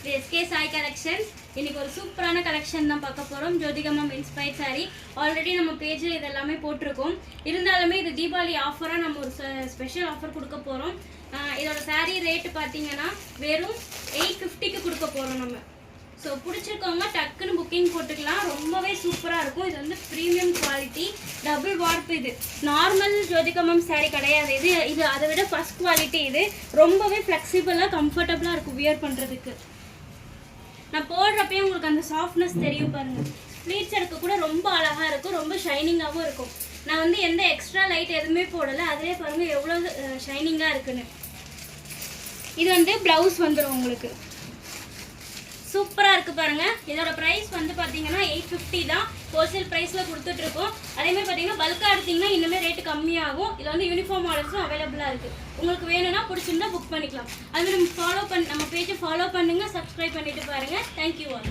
இது SK Sai collections. இன்னைக்கு ஒரு சூப்பரான கலெக்ஷன் தான் பார்க்க போகிறோம். Jyothika ma'am inspired sari already நம்ம பேஜில் இதெல்லாமே போட்டிருக்கோம். இருந்தாலுமே இது தீபாவளி ஆஃபராக நம்ம ஒரு ஸ்பெஷல் ஆஃபர் கொடுக்க போகிறோம். இதோட சாரீ ரேட்டு பார்த்தீங்கன்னா வெறும் 850க்கு கொடுக்க போகிறோம் நம்ம. ஸோ பிடிச்சிருக்கவங்க டக்குன்னு புக்கிங் போட்டுக்கலாம். ரொம்பவே சூப்பராக இருக்கும். இது வந்து ப்ரீமியம் குவாலிட்டி டபுள் வார்ப். இது நார்மல் ஜோதிகா மேம் சாரீ கிடையாது. இது அதை விட ஃபர்ஸ்ட் குவாலிட்டி. இது ரொம்பவே ஃப்ளெக்சிபிளாக கம்ஃபர்டபுளாக இருக்கும் வியர் பண்ணுறதுக்கு. நான் போடுறப்பே உங்களுக்கு அந்த சாஃப்ட்னஸ் தெரியும் பாருங்கள். ஸ்ப்ளீட்ஸ் எடுக்க கூட ரொம்ப அழகாக இருக்கும். ரொம்ப ஷைனிங்காகவும் இருக்கும். நான் வந்து எந்த எக்ஸ்ட்ரா லைட் எதுவுமே போடலை. அதிலே பாருங்கள் எவ்வளோ ஷைனிங்காக இருக்குன்னு. இது வந்து ப்ளவுஸ் வந்துடும் உங்களுக்கு. சூப்பராக இருக்குது பாருங்கள். இதோட ப்ரைஸ் வந்து பார்த்தீங்கன்னா 850 தான் ஹோல்சேல் ப்ரைஸில் கொடுத்துட்ருக்கோம். அதேமாதிரி பார்த்தீங்கன்னா பல்காக எடுத்திங்கன்னா இன்னுமே ரேட்டு கம்மியாகும். இதில் வந்து யூனிஃபார்ம் மாடல்ஸும் அவைலபிளாக இருக்குது. உங்களுக்கு வேணும்னா பிடிச்சிருந்தா புக் பண்ணிக்கலாம். அதுமாதிரி நம்ம பேஜை ஃபாலோ பண்ணுங்கள், சப்ஸ்கிரைப் பண்ணிவிட்டு பாருங்கள். Thank you all.